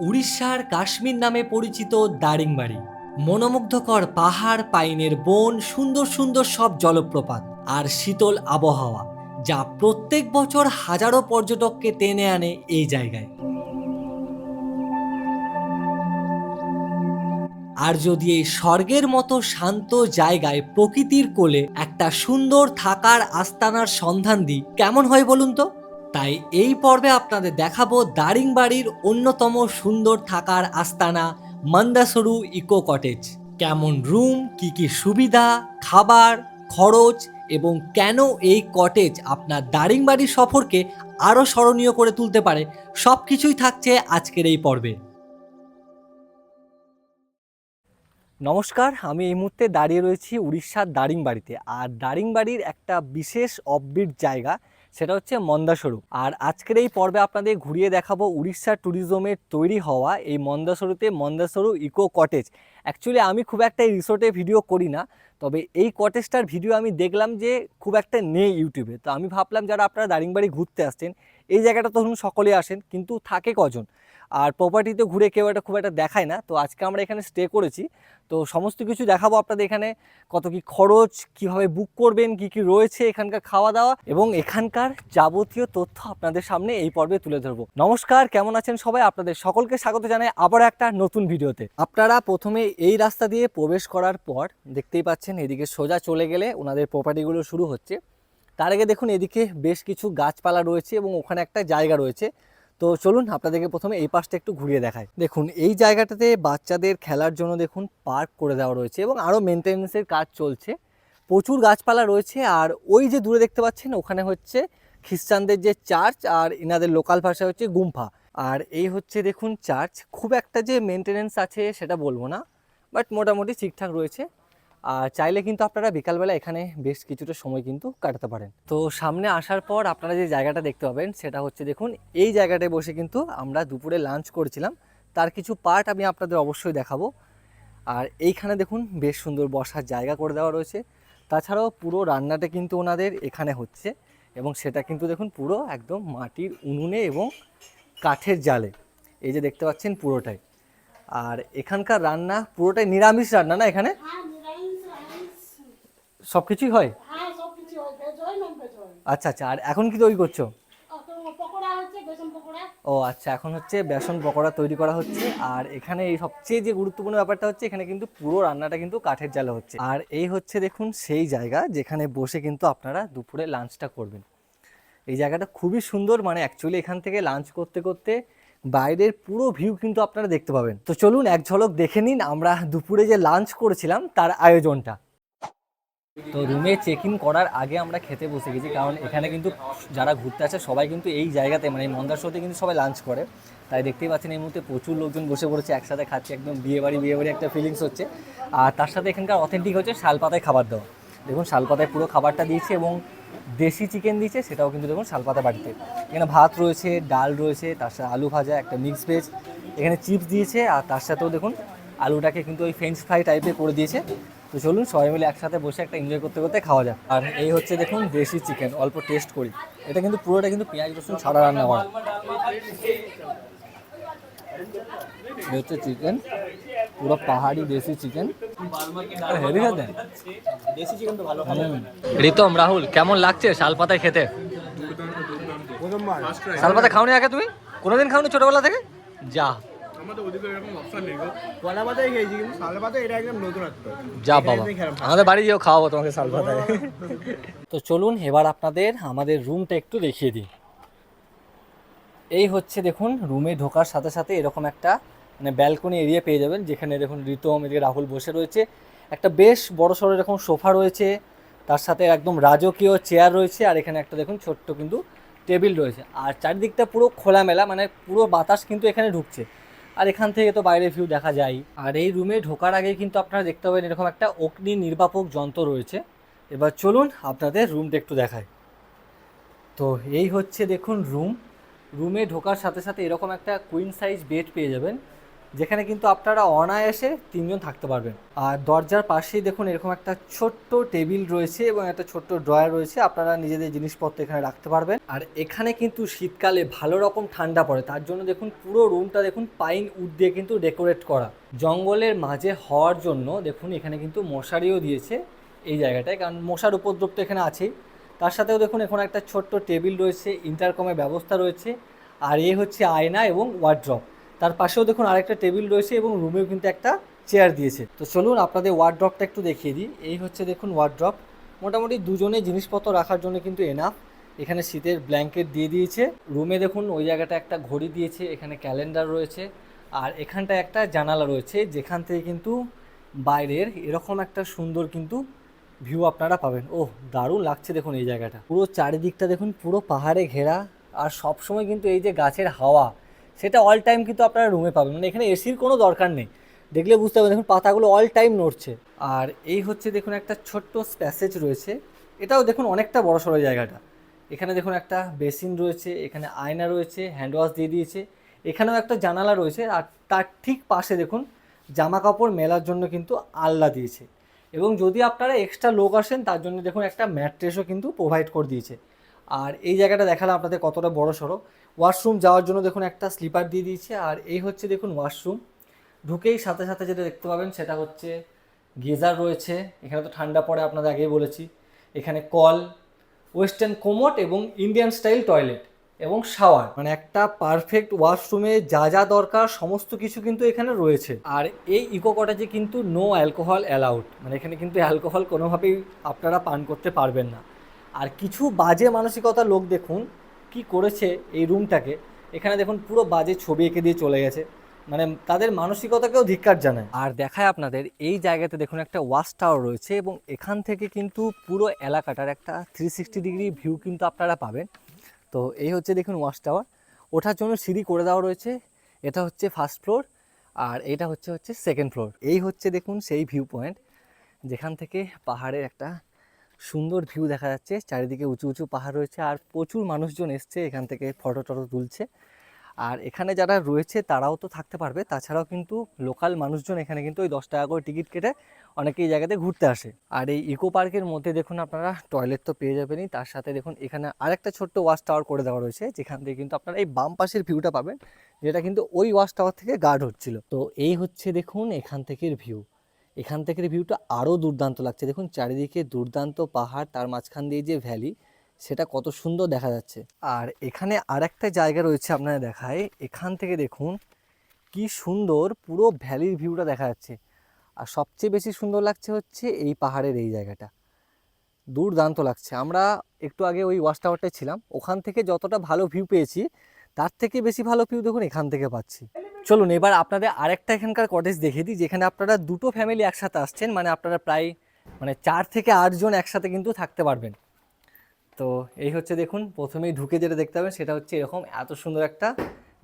উড়িষ্যার কাশ্মীর নামে পরিচিত দারিংবাড়ি। মনোমুগ্ধকর পাহাড়, পাইনের বন, সুন্দর সুন্দর সব জলপ্রপাত আর শীতল আবহাওয়া, যা প্রত্যেক বছর হাজারো পর্যটককে টেনে আনে এই জায়গায়। আর যদি এই স্বর্গের মতো শান্ত জায়গায় প্রকৃতির কোলে একটা সুন্দর থাকার আস্তানার সন্ধান দিই, কেমন হয় বলুন তো? তাই এই পর্বে আপনাদের দেখাবো দারিংবাড়ির অন্যতম সুন্দর থাকার আস্তানা মন্দাসরু ইকো কটেজ। কেমন রুম, কি কি সুবিধা, খাবার, খরচ এবং কেন এই কটেজ আপনার দারিংবাড়ি সফরকে আরও স্মরণীয় করে তুলতে পারে, সব কিছুই থাকছে আজকের এই পর্বে। নমস্কার, আমি এই মুহূর্তে দাঁড়িয়ে রয়েছি উড়িষ্যার দারিংবাড়িতে। আর দারিংবাড়ির একটা বিশেষ অফবিট জায়গা, সেটা হচ্ছে মন্দাসরু। আর আজকের এই পর্বে আপনাদের ঘুরিয়ে দেখাবো উড়িষ্যা ট্যুরিজমের তৈরি হওয়া এই মন্দাসরুতে মন্দাসরু ইকো কটেজ। অ্যাকচুয়ালি আমি খুব একটা এই রিসোর্টে ভিডিও করি না, তবে এই কটেজটার ভিডিও আমি দেখলাম যে খুব একটা নেই ইউটিউবে। তো আমি ভাবলাম যারা আপনারা দারিংবাড়ি ঘুরতে আসছেন, এই জায়গাটা তো ধরুন সকলেই আসেন, কিন্তু থাকে কজন? আর প্রপার্টিতে ঘুরে কেউ এটা খুব একটা দেখায় না। তো আজকে আমরা এখানে স্টে করেছি, তো সমস্ত কিছু দেখাবো আপনাদের। এখানে কত কি খরচ, কিভাবে বুক করবেন, কি কি রয়েছে, এখানকার খাওয়া দাওয়া এবং এখানকার যাবতীয় তথ্য আপনাদের সামনে এই পর্বে তুলে ধরবো। নমস্কার, কেমন আছেন সবাই? আপনাদের সকলকে স্বাগত জানাই আবার একটা নতুন ভিডিওতে। আপনারা প্রথমে এই রাস্তা দিয়ে প্রবেশ করার পর দেখতেই পাচ্ছেন এদিকে সোজা চলে গেলে ওনাদের প্রপার্টিগুলো শুরু হচ্ছে। তার আগে দেখুন এদিকে বেশ কিছু গাছপালা রয়েছে এবং ওখানে একটা জায়গা রয়েছে। তো চলুন আপনাদেরকে প্রথমে এই পাশটা একটু ঘুরিয়ে দেখাই। দেখুন এই জায়গাটাতে বাচ্চাদের খেলার জন্য দেখুন পার্ক করে দেওয়া রয়েছে এবং আরও মেনটেন্যান্সের কাজ চলছে। প্রচুর গাছপালা রয়েছে। আর ওই যে দূরে দেখতে পাচ্ছেন ওখানে হচ্ছে খ্রিস্টানদের যে চার্চ, আর ইনাদের লোকাল ভাষা হচ্ছে গুম্ফা। আর এই হচ্ছে দেখুন চার্চ। খুব একটা যে মেনটেন্যান্স আছে সেটা বলবো না, বাট মোটামুটি ঠিকঠাক রয়েছে। আর চাইলে কিন্তু আপনারা বিকালবেলা এখানে বেশ কিছুটা সময় কিন্তু কাটাতে পারেন। তো সামনে আসার পর আপনারা যে জায়গাটা দেখতে পাবেন সেটা হচ্ছে দেখুন এই জায়গাটায় বসে কিন্তু আমরা দুপুরে লাঞ্চ করেছিলাম, তার কিছু পার্ট আমি আপনাদের অবশ্যই দেখাবো। আর এইখানে দেখুন বেশ সুন্দর বসার জায়গা করে দেওয়া রয়েছে। তাছাড়াও পুরো রান্নাটা কিন্তু ওনাদের এখানে হচ্ছে এবং সেটা কিন্তু দেখুন পুরো একদম মাটির উনুনে এবং কাঠের জালে, এই যে দেখতে পাচ্ছেন পুরোটাই। আর এখানকার রান্না পুরোটাই নিরামিষ রান্না না? এখানে সব কিছুই হয়? আচ্ছা আচ্ছা। আর এখন কি তৈরি করছো? ও আচ্ছা, এখন হচ্ছে বেসন পকোড়া তৈরি করা হচ্ছে। আর এখানে এই সবচেয়ে যে গুরুত্বপূর্ণ ব্যাপারটা হচ্ছে এখানে কিন্তু পুরো রান্নাটা কিন্তু কাঠের জালে হচ্ছে। আর এই হচ্ছে দেখুন সেই জায়গা যেখানে বসে কিন্তু আপনারা দুপুরে লাঞ্চটা করবেন। এই জায়গাটা খুবই সুন্দর, মানে অ্যাকচুয়ালি এখান থেকে লাঞ্চ করতে করতে বাইরের পুরো ভিউ কিন্তু আপনারা দেখতে পাবেন। তো চলুন এক ঝলক দেখে নিন আমরা দুপুরে যে লাঞ্চ করেছিলাম তার আয়োজনটা। তো রুমে চেক ইন করার আগে আমরা খেতে বসে গেছি, কারণ এখানে কিন্তু যারা ঘুরতে আসে সবাই কিন্তু এই জায়গাতে, মানে এই মন্দারসরুতে কিন্তু সবাই লাঞ্চ করে। তাই দেখতেই পাচ্ছেন এই মুহূর্তে প্রচুর লোকজন বসে পড়েছে, একসাথে খাচ্ছে, একদম বিয়েবাড়ি একটা ফিলিংস হচ্ছে। আর তার সাথে এখানকার অথেন্টিক হচ্ছে শালপাতায় খাবার দেওয়া। দেখুন শালপাতায় পুরো খাবারটা দিয়েছে এবং দেশি চিকেন দিয়েছে, সেটাও কিন্তু দেখুন শালপাতা বাড়িতে। এখানে ভাত রয়েছে, ডাল রয়েছে, তার সাথে আলু ভাজা, একটা মিক্স ভেজ, এখানে চিপস দিয়েছে। আর তার সাথেও দেখুন আলুটাকে কিন্তু ওই ফ্রেঞ্চ ফ্রাই টাইপের করে দিয়েছে। তো চলুন সবাই মিলে একসাথে বসে একটা এনজয় করতে করতে খাওয়া যায়। আর এই হচ্ছে দেখুন দেশি চিকেন, অল্প টেস্ট করি। এটা কিন্তু পুরোটা কিন্তু পেঁয়াজ রসুন ছাড়া রান্না করা। এই হচ্ছে চিকেন, পুরো পাহাড়ি দেশি চিকেন, হেভি খেতে। দেশি চিকেন তো ভালো। রিতম, রাহুল, কেমন লাগছে শালপাতায় খেতে? শালপাতা খাওনি আগে তুমি? কোনোদিন খাওনি ছোটবেলা থেকে? যা যা বাবা, আমাদের বাড়ি গিয়েও খাওয়াবো তোমাকে শালপাতায়। তো চলুন এবার আপনাদের আমাদের রুমটা একটু দেখিয়ে দিই। এই হচ্ছে দেখুন রুমে ঢোকার সাথে সাথে এরকম একটা মানে ব্যালকনি এরিয়া পেয়ে যাবেন, যেখানে দেখুন রিতম, এদিকে রাহুল বসে রয়েছে। একটা বেশ বড় সড়ো এরকম সোফা রয়েছে, তার সাথে একদম রাজকীয় চেয়ার রয়েছে। আর এখানে একটা দেখুন ছোট্ট কিন্তু টেবিল রয়েছে। আর চারিদিকটা পুরো খোলামেলা, মানে পুরো বাতাস কিন্তু এখানে ঢুকছে। আর এখান থেকে তো বাইরের ভিউ দেখা যায়। আর এই রুমে ঢোকার আগে কিন্তু আপনারা দেখতে পাবেন এরকম একটা অগ্নি নির্বাপক যন্ত্র রয়েছে। এবার চলুন আপনাদের রুমটা একটু দেখায়। তো এই হচ্ছে দেখুন রুমে ঢোকার সাথে সাথে এরকম একটা কুইন সাইজ বেড পেয়ে যাবেন, যেখানে কিন্তু আপনারা অনায়াসে 3জন থাকতে পারবেন। আর দরজার পাশেই দেখুন এরকম একটা ছোট্ট টেবিল রয়েছে এবং একটা ছোট্ট ড্রয়ার রয়েছে, আপনারা নিজেদের জিনিসপত্র এখানে রাখতে পারবেন। আর এখানে কিন্তু শীতকালে ভালো রকম ঠান্ডা পড়ে, তার জন্য দেখুন পুরো রুমটা দেখুন পাইন উড দিয়ে কিন্তু ডেকোরেট করা। জঙ্গলের মাঝে হওয়ার জন্য দেখুন এখানে কিন্তু মশারিও দিয়েছে এই জায়গাটায়, কারণ মশার উপদ্রব তো এখানে আছেই। তার সাথেও দেখুন এখানে একটা ছোট্ট টেবিল রয়েছে, ইন্টারকমের ব্যবস্থা রয়েছে, আর এ হচ্ছে আয়না এবং ওয়ার্ড্রপ। তার পাশেও দেখুন আরেকটা টেবিল রয়েছে এবং রুমেও কিন্তু একটা চেয়ার দিয়েছে। তো চলুন আপনাদের ওয়ার্ড্রপটা একটু দেখিয়ে দিই। এই হচ্ছে দেখুন ওয়ার্ড্রপ, মোটামুটি দুজনে জিনিসপত্র রাখার জন্য কিন্তু এনাফ। এখানে শীতের ব্ল্যাঙ্কেট দিয়ে দিয়েছে। রুমে দেখুন ওই জায়গাটা একটা ঘড়ি দিয়েছে, এখানে ক্যালেন্ডার রয়েছে, আর এখানটায় একটা জানালা রয়েছে যেখান থেকে কিন্তু বাইরের এরকম একটা সুন্দর কিন্তু ভিউ আপনারা পাবেন। ওহ, দারুণ লাগছে দেখুন এই জায়গাটা। পুরো চারিদিকটা দেখুন পুরো পাহাড়ে ঘেরা, আর সবসময় কিন্তু এই যে গাছের হাওয়া সেটা অল টাইম কিন্তু আপনারা রুমে পাবেন, মানে এখানে এসির কোনো দরকার নেই। দেখলে বুঝতে পারবেন দেখুন পাতাগুলো অল টাইম নড়ছে। আর এই হচ্ছে দেখুন একটা ছোট্ট প্যাসেজ রয়েছে, এটাও দেখুন অনেকটা বড় সড়ো জায়গাটা। এখানে দেখুন একটা বেসিন রয়েছে, এখানে আয়না রয়েছে, হ্যান্ড ওয়াশ দিয়ে দিয়েছে, এখানেও একটা জানালা রয়েছে, আর তার ঠিক পাশে দেখুন জামা কাপড় মেলার জন্য কিন্তু আলনা দিয়েছে। এবং যদি আপনারা এক্সট্রা লোক আসেন তার জন্য দেখুন একটা ম্যাট্রেসও কিন্তু প্রোভাইড করে দিয়েছে। আর এই জায়গাটা দেখালাম আপনাদের কতটা বড় সড়ো। ওয়াশরুম যাওয়ার জন্য দেখুন একটা স্লিপার দিয়ে দিয়েছে। আর এই হচ্ছে দেখুন ওয়াশরুম, ঢুকেই সাথে সাথে যেটা দেখতে পাবেন সেটা হচ্ছে গিজার রয়েছে, এখানে তো ঠান্ডা পড়ে আপনাদের আগেই বলেছি। এখানে কল, ওয়েস্টার্ন কোমোড এবং ইন্ডিয়ান স্টাইল টয়লেট এবং শাওয়ার, মানে একটা পারফেক্ট ওয়াশরুমে যা যা দরকার সমস্ত কিছু কিন্তু এখানে রয়েছে। আর এই ইকো কটেজে কিন্তু নো অ্যালকোহল অ্যালাউড, মানে এখানে কিন্তু অ্যালকোহল কোনোভাবেই আপনারা পান করতে পারবেন না। আর কিছু বাজে মানসিকতার লোক দেখুন কি করেছে এই রুমটাকে, এখানে দেখুন পুরো বাজে ছবি এঁকে দিয়ে চলে গেছে, মানে তাদের মানসিকতাকেও ধিক্কার জানায়। আর দেখায় আপনাদের এই জায়গাতে দেখুন একটা ওয়াচ টাওয়ার রয়েছে এবং এখান থেকে কিন্তু পুরো এলাকাটার একটা 360 ডিগ্রি ভিউ কিন্তু আপনারা পাবেন। তো এই হচ্ছে দেখুন ওয়াচ টাওয়ার, ওঠার জন্য সিঁড়ি করে দেওয়া রয়েছে। এটা হচ্ছে ফার্স্ট ফ্লোর আর এটা হচ্ছে সেকেন্ড ফ্লোর। এই হচ্ছে দেখুন সেই ভিউ পয়েন্ট যেখান থেকে পাহাড়ের একটা সুন্দর ভিউ দেখা যাচ্ছে, চারিদিকে উঁচু উঁচু পাহাড় রয়েছে আর প্রচুর মানুষজন এসছে এখান থেকে ফটো টটো তুলছে। আর এখানে যারা রয়েছে তারাও তো থাকতে পারবে, তাছাড়াও কিন্তু লোকাল মানুষজন এখানে কিন্তু ওই 10 টাকা করে টিকিট কেটে অনেকে এই জায়গাতে ঘুরতে আসে। আর এই ইকো পার্কের মধ্যে দেখুন আপনারা টয়লেট তো পেয়ে যাবেনই, তার সাথে দেখুন এখানে আরেকটা ছোট্ট ওয়াচ টাওয়ার করে দেওয়া রয়েছে যেখান থেকে কিন্তু আপনারা এই বাম পাশের ভিউটা পাবেন, যেটা কিন্তু ওই ওয়াচ টাওয়ার থেকে গার্ড হচ্ছিল। তো এই হচ্ছে দেখুন এখান থেকের ভিউ, এখান থেকের ভিউটা আরও দুর্দান্ত লাগছে। দেখুন চারিদিকে দুর্দান্ত পাহাড়, তার মাঝখান দিয়ে যে ভ্যালি সেটা কত সুন্দর দেখা যাচ্ছে। আর এখানে আরেকটা জায়গা রয়েছে আপনারা দেখায়, এখান থেকে দেখুন কি সুন্দর পুরো ভ্যালির ভিউটা দেখা যাচ্ছে। আর সবচেয়ে বেশি সুন্দর লাগছে হচ্ছে এই পাহাড়ের এই জায়গাটা, দুর্দান্ত লাগছে। আমরা একটু আগে ওই ওয়াচ টাওয়ারটায় ছিলাম, ওখান থেকে যতটা ভালো ভিউ পেয়েছি তার থেকে বেশি ভালো ভিউ দেখুন এখান থেকে পাচ্ছি। চলুন এবার আপনাদের আরেকটা এখানকার কটেজ দেখিয়ে দিই, যেখানে আপনারা দুটো ফ্যামিলি একসাথে আসছেন, মানে আপনারা প্রায় 4 থেকে 8 জন একসাথে কিন্তু থাকতে পারবেন। তো এই হচ্ছে দেখুন প্রথমেই ঢুকে যেটা দেখতে পাবেন সেটা হচ্ছে এরকম এত সুন্দর একটা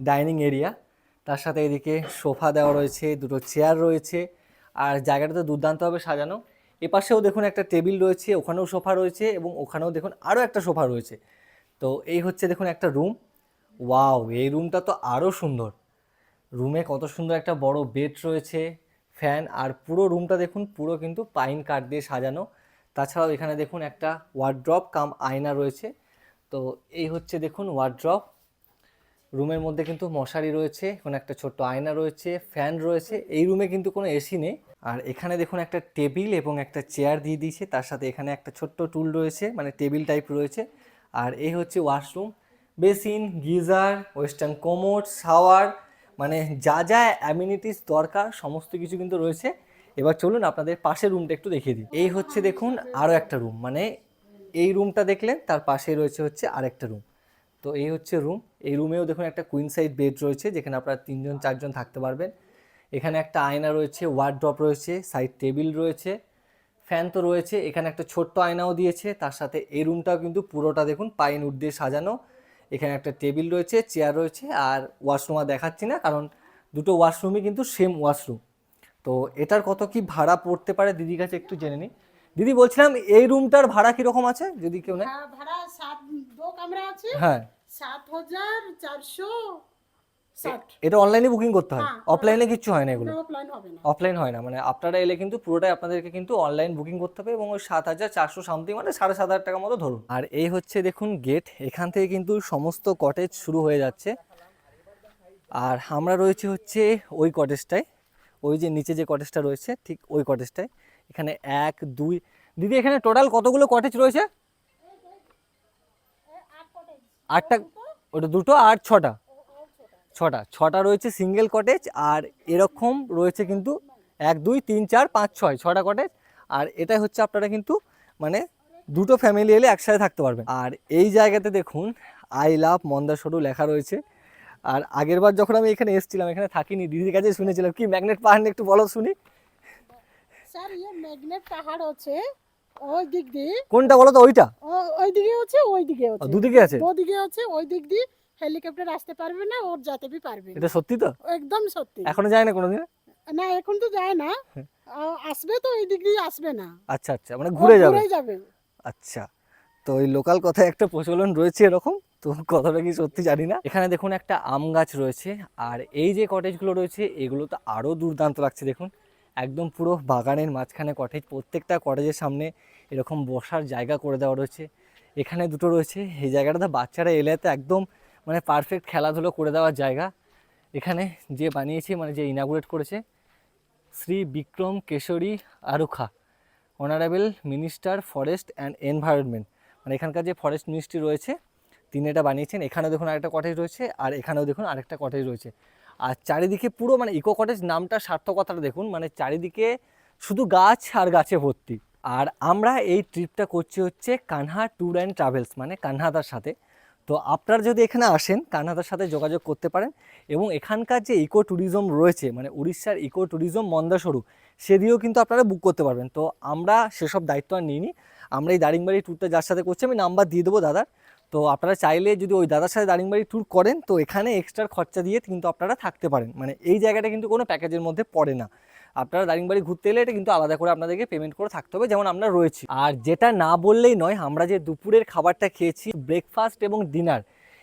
ডাইনিং এরিয়া, তার সাথে এদিকে সোফা দেওয়া রয়েছে, দুটো চেয়ার রয়েছে, আর জায়গাটা তো দুর্দান্তভাবে সাজানো। এপাশেও দেখুন একটা টেবিল রয়েছে, ওখানেও সোফা রয়েছে এবং ওখানেও দেখুন আরও একটা সোফা রয়েছে। তো এই হচ্ছে দেখুন একটা রুম, ওয়াও এই রুমটা তো আরও সুন্দর। রুমে কত সুন্দর একটা বড় বেড রয়েছে, ফ্যান, আর পুরো রুমটা দেখুন পুরো কিন্তু পাইন কাঠ দিয়ে সাজানো। তাছাড়াও এখানে দেখুন একটা ওয়ার্ড্রপ কাম আয়না রয়েছে। তো এই হচ্ছে দেখুন ওয়ার্ড্রপ, রুমের মধ্যে কিন্তু মশারি রয়েছে, কোনো একটা ছোট্ট আয়না রয়েছে, ফ্যান রয়েছে। এই রুমে কিন্তু কোনো এসি নেই। আর এখানে দেখুন একটা টেবিল এবং একটা চেয়ার দিয়ে দিয়েছে, তার সাথে এখানে একটা ছোট্ট টুল রয়েছে, মানে টেবিল টাইপ রয়েছে। আর এই হচ্ছে washroom, basin, geyser, western commode, shower, মানে যা যা অ্যামিনিটিস দরকার সমস্ত কিছু কিন্তু রয়েছে। এবার চলুন আপনাদের পাশের রুমটা একটু দেখিয়ে দিই। এই হচ্ছে দেখুন আরও একটা রুম, মানে এই রুমটা দেখলেন তার পাশে রয়েছে হচ্ছে আরেকটা রুম। তো এই হচ্ছে রুম, এই রুমেও দেখুন একটা কুইন সাইজ বেড রয়েছে যেখানে আপনারা 3 জন 4 জন থাকতে পারবেন। এখানে একটা আয়না রয়েছে, ওয়ার্ড্রপ রয়েছে, সাইড টেবিল রয়েছে, ফ্যান তো রয়েছে, এখানে একটা ছোট্ট আয়নাও দিয়েছে। তার সাথে এই রুমটাও কিন্তু পুরোটা দেখুন পাইন উড দিয়ে সাজানো। এখানে একটা টেবিল রয়েছে, চেয়ার রয়েছে, আর ওয়াশরুম আর দেখাচ্ছি না কারণ দুটো ওয়াশরুমই কিন্তু সেম ওয়াশরুম। তো এটার কত কি ভাড়া পড়তে পারে দিদির কাছে একটু জেনে নিই। দিদি বলছিলাম এই রুমটার ভাড়া কিরকম আছে যদি কেউ নেয়? ভাড়া 7 दो कमरा আছে। হ্যাঁ 7,400 60। এটা অনলাইনে বুকিং করতে হয়, হ্যাঁ, অফলাইনে কিচ্ছু হয় না এগুলো? অফলাইন হবে না। অফলাইন হয় না, মানে আপনারা এলে কিন্তু পুরোটাই আপনাদেরকে কিন্তু অনলাইন বুকিং করতে হবে, এবং ওই 7,400 সামথিং, মানে 7,500 টাকা মতো ধরুন। আর এই হচ্ছে দেখুন গেট, এখান থেকে কিন্তু সমস্ত কটেজ শুরু হয়ে যাচ্ছে। আর আমরা রয়েছি হচ্ছে ওই কটেজটায়, ওই যে নিচে যে কটেজটা রয়েছে ঠিক ওই কটেজটায়। এখানে 1 2, দিদি এখানে টোটাল কতগুলো কটেজ রয়েছে? 8টা, ওটা দুটো আর 6টা, 6টা রয়েছে সিঙ্গেল কটেজ। আর এরকম রয়েছে কিন্তু 1 2 3 4 5 6, 6টা কটেজ। আর এটা হচ্ছে আপনারা কিন্তু মানে দুটো ফ্যামিলি এলে একসাথে থাকতে পারবেন। আর এই জায়গাতে দেখুন আই লাভ মন্দাসরু লেখা রয়েছে। আর আগের বার যখন আমি এখানে এসেছিলাম, এখানে থাকিনি, দিদির কাছে শুনেছিলাম কি ম্যাগনেট পাহাড় নিয়ে একটু বলো শুনি। স্যার ইয়ে ম্যাগনেট পাহাড় আছে ওই দিক দিয়ে। কোনটা বলো তো? ওইটা? ওই দিকে আছে, ওই দিকে আছে, দুদিকে আছে? দুদিকে আছে। ওই দিক দিয়ে হেলিকপ্টার আসতে পারবে না, ওর যেতে भी পারবে না। এটা সত্যি তো? একদম সত্যি। এখনো যায় না কোনোদিন? না এখন তো যায় না, আসবে তো ওই দিক দিয়ে আসবে না। আচ্ছা আচ্ছা, মানে ঘুরে যাবে। ঘুরে যাবে। আচ্ছা, তো ওই লোকাল কথায় একটা প্রচলন রয়েছে এরকম, তো কথাটা কি সত্যি জানি না। এখানে দেখুন একটা আম গাছ রয়েছে। আর এই যে কটেজগুলো রয়েছে এগুলো তো আরও দুর্দান্ত লাগছে দেখুন, একদম পুরো বাগানের মাঝখানে কটেজ, প্রত্যেকটা কটেজের সামনে এরকম বসার জায়গা করে দেওয়া রয়েছে। এখানে দুটো রয়েছে, এই জায়গাটাতে বাচ্চারা এলে তো একদম মানে পারফেক্ট খেলাধুলো করে দেওয়ার জায়গা। এখানে যে বানিয়েছে, মানে যে ইনাগুরেট করেছে, Shri Bikram Keshari Arukha, honourable minister forest and environment, মানে এখানকার যে ফরেস্ট মিনিস্ট্রি রয়েছে তিনি এটা বানিয়েছেন। এখানে দেখুন আরেকটা কটেজ রয়েছে, আর এখানেও দেখুন আরেকটা কটেজ রয়েছে। আর চারিদিকে পুরো মানে ইকো কটেজ নামটা সার্থকতাটা দেখুন, মানে চারিদিকে শুধু গাছ আর গাছে ভর্তি। আর আমরা এই ট্রিপটা করছি হচ্ছে কানহা ট্যুর অ্যান্ড ট্রাভেলস, মানে কানহাদার সাথে। তো আপনারা যদি এখানে আসেন কানহাদার সাথে যোগাযোগ করতে পারেন, এবং এখানকার যে ইকো ট্যুরিজম রয়েছে, মানে উড়িষ্যার ইকো ট্যুরিজম মন্দাসরু, সেদিকেও কিন্তু আপনারা বুক করতে পারবেন। তো আমরা সেসব দায়িত্ব আর নিইনি, আমরা এই দারিংবাড়ি ট্যুরটা যার সাথে করছি আমি নাম্বার দিয়ে দেবো দাদার। তো আপনারা চাইলে যদি ওই দাদার সাথে দারিংবাড়ি ট্যুর করেন তো এখানে এক্সট্রা খরচা দিয়ে কিন্তু আপনারা থাকতে পারেন, মানে এই জায়গাটা কিন্তু কোনো প্যাকেজের মধ্যে পড়ে না। আপনারা দারিংবাড়ি ঘুরতে এলে এটা কিন্তু আলাদা করে আপনাদেরকে পেমেন্ট করে থাকতে হবে, যেমন আমরা রয়েছি। আর যেটা না বললেই নয়, আমরা যে দুপুরের খাবারটা খেয়েছি, ব্রেকফাস্ট এবং ডিনার,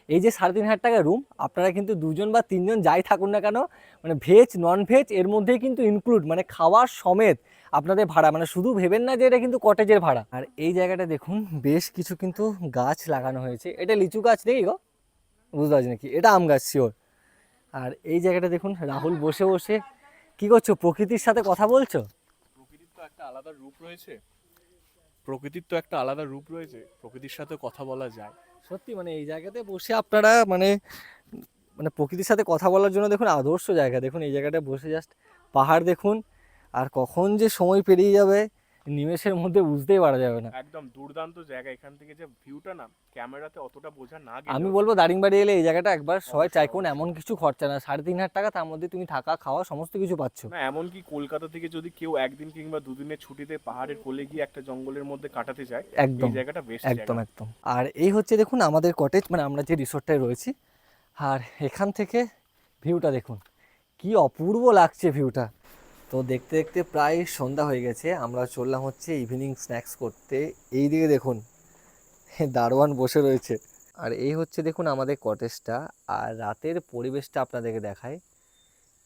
এই যে 3,500 টাকা রুম, আপনারা কিন্তু 2জন বা 3জন যাই থাকুন না কেন, মানে ভেজ নন ভেজ এর মধ্যেই কিন্তু ইনক্লুড, মানে খাওয়ার সমেত আপনাদের ভাড়া, মানে শুধু ভেবেন না যে এটা কিন্তু কটেজের ভাড়া। আর এই জায়গাটা দেখুন বেশ কিছু কিন্তু গাছ লাগানো হয়েছে, এটা লিচু গাছ নেই গো, বুঝতে পারছি নাকি, এটা আম গাছ শিওর। আর এই জায়গাটা দেখুন রাহুল বসে বসে কি করছো, প্রকৃতির সাথে কথা বলছো? প্রকৃতির তো একটা আলাদা রূপ রয়েছে, প্রকৃতির সাথে কথা বলা যায়। সত্যি মানে এই জায়গাতে বসে আপনারা মানে মানে প্রকৃতির সাথে কথা বলার জন্য দেখুন আদর্শ জায়গা। দেখুন এই জায়গাটা বসে জাস্ট পাহাড় দেখুন, আর কখন যে সময় পেরিয়ে যাবে নিমেষের মধ্যে বুঝতেই পারা যাবে না। একদম দুর্দান্ত জায়গা, এখান থেকে যে ভিউটা না ক্যামেরাতে অতটা বোঝা না আমি গেলেও বলবো দারিংবাড়ি এলে এই জায়গাটা একবার সবাই অবশ্যই, চাই করুন, অবশ্যই। এমন কিছু খরচা না, 3,500 টাকা, তার মধ্যে তুমি থাকা খাওয়া সমস্ত কিছু পাচ্ছ। না এমনকি কলকাতা থেকে যদি কেউ একদিন কিংবা দুদিনের ছুটিতে পাহাড়ের কোলে গিয়ে একটা জঙ্গলের মধ্যে কাটাতে যায়, একদম এই জায়গাটা বেস্ট একদম জায়গা। একদম। আর এই হচ্ছে দেখুন আমাদের কটেজ, মানে আমরা যে রিসোর্টটায় রয়েছি। আর এখান থেকে ভিউটা দেখুন কি অপূর্ব লাগছে ভিউটা। তো দেখতে দেখতে প্রায় সন্ধ্যা হয়ে গেছে, আমরা চললাম হচ্ছে ইভিনিং স্ন্যাক্স করতে। এই দিকে দেখুন দারোয়ান বসে রয়েছে। আর এই হচ্ছে দেখুন আমাদের কটেজটা, আর রাতের পরিবেশটা আপনাদেরকে দেখায়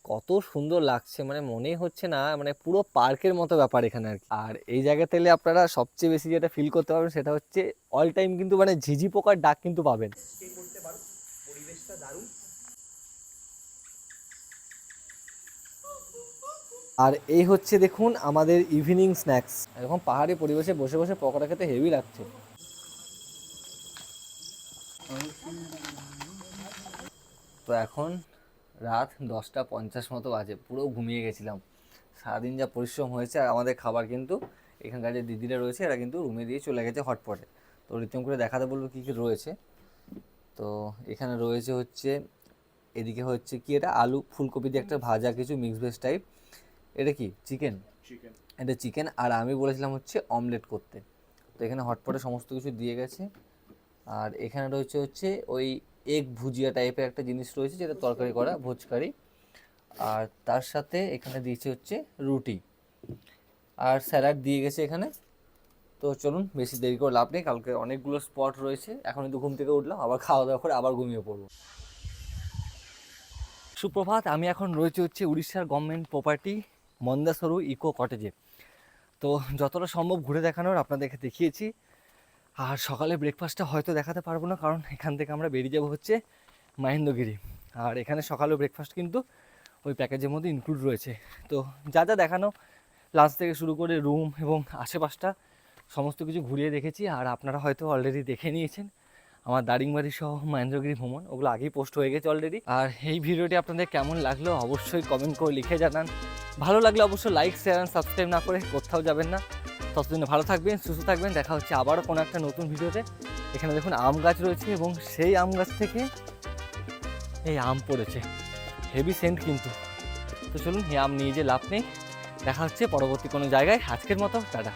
কত সুন্দর লাগছে, মানে মনেই হচ্ছে না, মানে পুরো পার্কের মতো ব্যাপার এখানে আর কি। আর এই জায়গাতে এলে আপনারা সবচেয়ে বেশি যেটা ফিল করতে পারবেন সেটা হচ্ছে অল টাইম কিন্তু মানে ঝিঝি পোকার ডাক কিন্তু পাবেন। আর এই হচ্ছে দেখুন আমাদের ইভিনিং স্ন্যাক্স, এরকম পাহাড়ি পরিবেশে বসে বসে পকোড়া খেতে হেভি লাগছে। তো এখন রাত 10:50 মতো বাজে, পুরো ঘুমিয়ে গেছিলাম, সারাদিন যা পরিশ্রম হয়েছে। আর আমাদের খাবার কিন্তু এখানকার যে দিদিরা রয়েছে এরা কিন্তু রুমে দিয়ে চলে গেছে হটপটে। তো রীতিম করে দেখাতে বলবো কী কী রয়েছে। তো এখানে রয়েছে হচ্ছে, এদিকে হচ্ছে কি এটা আলু ফুলকপি দিয়ে একটা ভাজা কিছু মিক্স ভেজ টাইপ, এটা কি চিকেন, এটা চিকেন। আর আমি বলেছিলাম হচ্ছে অমলেট করতে, তো এখানে হটপটে সমস্ত কিছু দিয়ে গেছে। আর এখানে রয়েছে হচ্ছে ওই এগ ভুজিয়া টাইপের একটা জিনিস রয়েছে যেটা তরকারি করা, ভোজকারি। আর তার সাথে এখানে দিয়েছে হচ্ছে রুটি, আর স্যালাড দিয়ে গেছে এখানে। তো চলুন বেশি দেরি করে লাভ নেই, কালকে অনেকগুলো স্পট রয়েছে। এখন কিন্তু ঘুম থেকে উঠলাম, আবার খাওয়া দাওয়া করে আবার ঘুমিয়ে পড়বো। সুপ্রভাত, আমি এখন রয়েছে হচ্ছে উড়িষ্যার গভর্নমেন্ট প্রপার্টি মন্দাসরু ইকো কটেজে। তো যতটা সম্ভব ঘুরে দেখানোর আপনাদেরকে দেখিয়েছি। আর সকালে ব্রেকফাস্টটা হয়তো দেখাতে পারবো না, কারণ এখান থেকে আমরা বেরিয়ে যাবো হচ্ছে মহেন্দ্রগিরি। আর এখানে সকালে ব্রেকফাস্ট কিন্তু ওই প্যাকেজের মধ্যে ইনক্লুড রয়েছে। তো যা যা দেখানো, লাঞ্চ থেকে শুরু করে রুম এবং আশেপাশটা সমস্ত কিছু ঘুরিয়ে দেখেছি। আর আপনারা হয়তো অলরেডি দেখে নিয়েছেন আমার দারিংবাড়ি সহ মহেন্দ্রগিরি ভ্রমণ, ওগুলো আগেই পোস্ট হয়ে গেছে অলরেডি। আর এই ভিডিওটি আপনাদের কেমন লাগলো অবশ্যই কমেন্ট করে লিখে জানান। ভালো লাগলে অবশ্যই লাইক, শেয়ার অ্যান্ড সাবস্ক্রাইব না করে কোথাও যাবেন না। ততদিন ভালো থাকবেন, সুস্থ থাকবেন। দেখা হচ্ছে আবারও কোনো একটা নতুন ভিডিওতে। এখানে দেখুন আম গাছ রয়েছে এবং সেই আম গাছ থেকে এই আম পড়েছে, হেভি সেন্ট কিন্তু। তো চলুন, এই আম নিয়ে যে লাভ নেই, দেখা হচ্ছে পরবর্তী কোনো জায়গায়। আজকের মতো টাটা।